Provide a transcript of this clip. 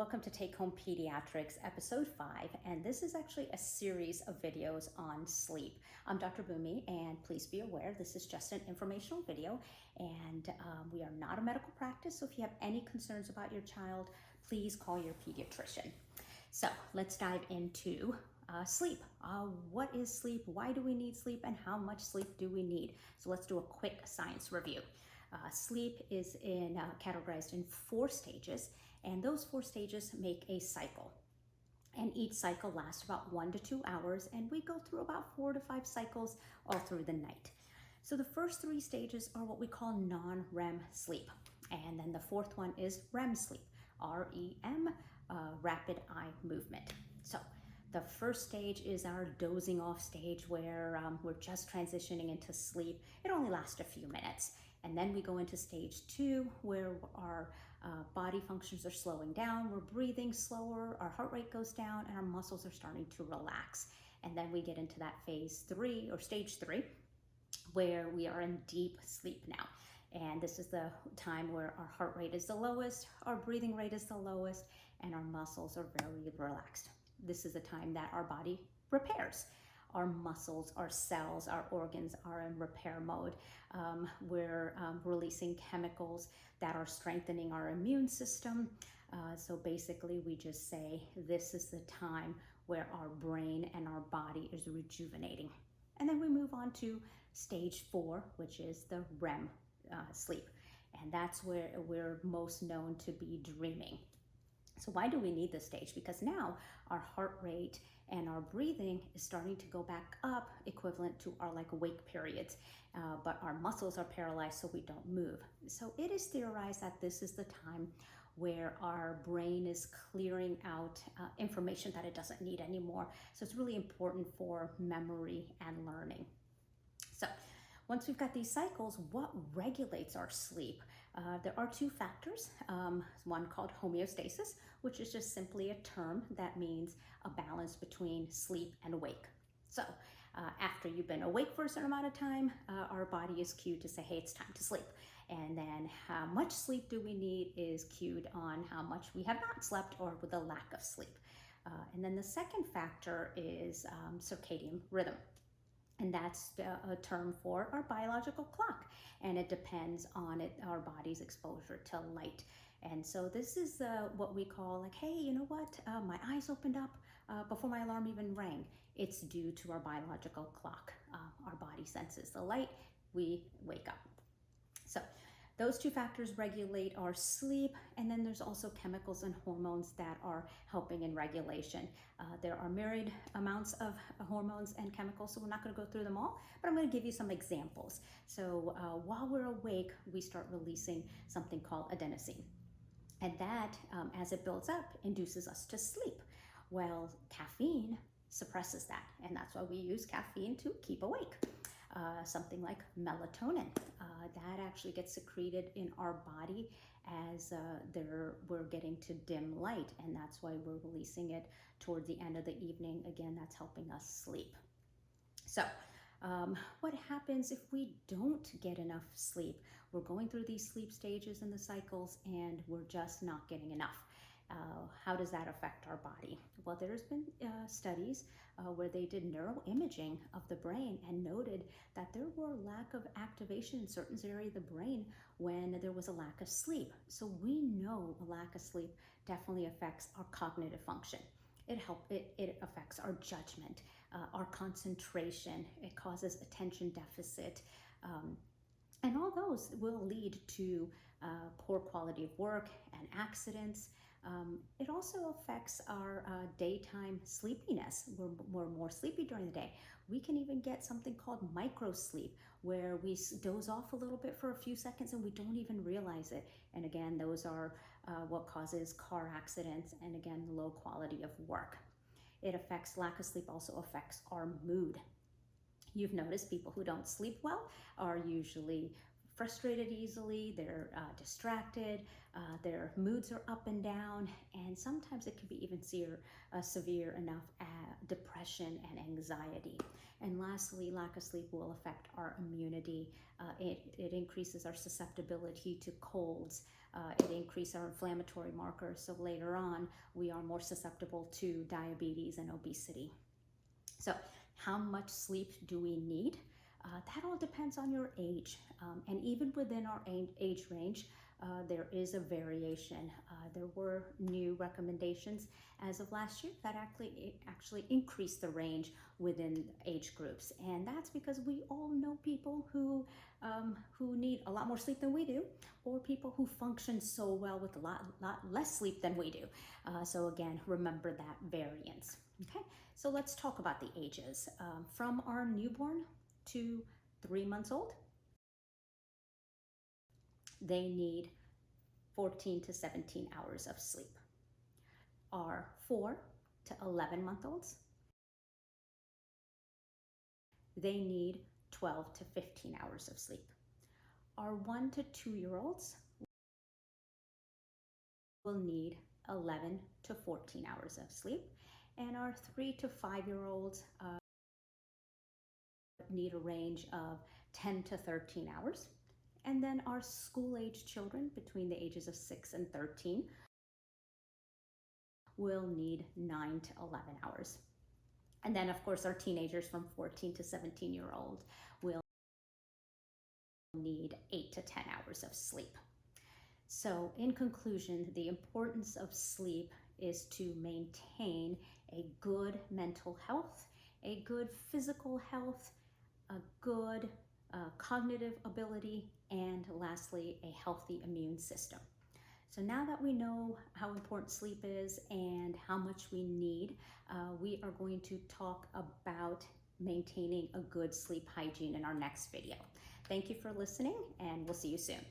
welcome to Take Home Pediatrics episode 5, and this is actually a series of videos on sleep. I'm Dr. Bhumi, and please be aware this is just an informational video, and we are not a medical practice, so if you have any concerns about your child, please call your pediatrician. So let's dive into sleep. What is sleep? Why do we need sleep? And how much sleep do we need? So let's do a quick science review. Sleep is categorized in 4 stages, and those 4 stages make a cycle. And each cycle lasts about 1 to 2 hours, and we go through about 4 to 5 cycles all through the night. So the first 3 stages are what we call non-REM sleep. And then the 4th one is REM sleep, R-E-M, rapid eye movement. So the first stage is our dozing off stage where we're just transitioning into sleep. It only lasts a few minutes. And then we go into stage 2 where our body functions are slowing down, we're breathing slower, our heart rate goes down, and our muscles are starting to relax. And then we get into that phase 3 or stage 3 where we are in deep sleep now. And this is the time where our heart rate is the lowest, our breathing rate is the lowest, and our muscles are very relaxed. This is the time that our body repairs. Our muscles, our cells, our organs are in repair mode. We're releasing chemicals that are strengthening our immune system. So basically we just say this is the time where our brain and our body is rejuvenating. And then we move on to stage 4, which is the REM sleep. And that's where we're most known to be dreaming. So why do we need this stage? Because now our heart rate and our breathing is starting to go back up, equivalent to our wake periods, but our muscles are paralyzed, so we don't move. So it is theorized that this is the time where our brain is clearing out information that it doesn't need anymore. So it's really important for memory and learning. So once we've got these cycles, what regulates our sleep? There are 2 factors, one called homeostasis, which is just simply a term that means a balance between sleep and wake. So after you've been awake for a certain amount of time, our body is cued to say, hey, it's time to sleep. And then how much sleep do we need is cued on how much we have not slept or with a lack of sleep. And then the second factor is circadian rhythm. And that's a term for our biological clock. And it depends on our body's exposure to light. And so this is what we call hey, you know what? My eyes opened up before my alarm even rang. It's due to our biological clock. Our body senses the light, we wake up. So those 2 factors regulate our sleep, and then there's also chemicals and hormones that are helping in regulation. There are myriad amounts of hormones and chemicals, so we're not going to go through them all, but I'm going to give you some examples. So while we're awake, we start releasing something called adenosine, and that, as it builds up, induces us to sleep. Well, caffeine suppresses that, and that's why we use caffeine to keep awake. Something like melatonin, that actually gets secreted in our body as we're getting to dim light, and that's why we're releasing it toward the end of the evening. Again, that's helping us sleep. So what happens if we don't get enough sleep? We're going through these sleep stages and the cycles, and we're just not getting enough. How does that affect our body? Well, there's been studies where they did neuroimaging of the brain and noted that there were lack of activation in certain areas of the brain when there was a lack of sleep. So we know a lack of sleep definitely affects our cognitive function. It affects our judgment, our concentration. It causes attention deficit. And all those will lead to poor quality of work and accidents. It also affects our daytime sleepiness. We're more sleepy during the day. We can even get something called micro sleep, where we doze off a little bit for a few seconds and we don't even realize it. And again, those are what causes car accidents and, again, low quality of work. Lack of sleep also affects our mood. You've noticed people who don't sleep well are usually frustrated easily, they're distracted, their moods are up and down, and sometimes it can be even severe enough depression and anxiety. And lastly, lack of sleep will affect our immunity. It increases our susceptibility to colds. It increases our inflammatory markers, so later on we are more susceptible to diabetes and obesity. So how much sleep do we need? That all depends on your age. And even within our age range, there is a variation. There were new recommendations as of last year that actually increased the range within age groups. And that's because we all know people who need a lot more sleep than we do, or people who function so well with a lot less sleep than we do. So again, remember that variance. Okay, so let's talk about the ages. From our newborn to 3 months old, they need 14 to 17 hours of sleep. Our 4 to 11-month-olds, they need 12 to 15 hours of sleep. Our 1 to 2-year-olds will need 11 to 14 hours of sleep. And our 3 to 5-year-olds need a range of 10 to 13 hours. And then our school-age children between the ages of 6 and 13 will need 9 to 11 hours. And then of course our teenagers from 14 to 17-year-old will need 8 to 10 hours of sleep. So in conclusion, the importance of sleep is to maintain a good mental health, a good physical health, a good cognitive ability, and lastly, a healthy immune system. So now that we know how important sleep is and how much we need, we are going to talk about maintaining a good sleep hygiene in our next video. Thank you for listening, and we'll see you soon.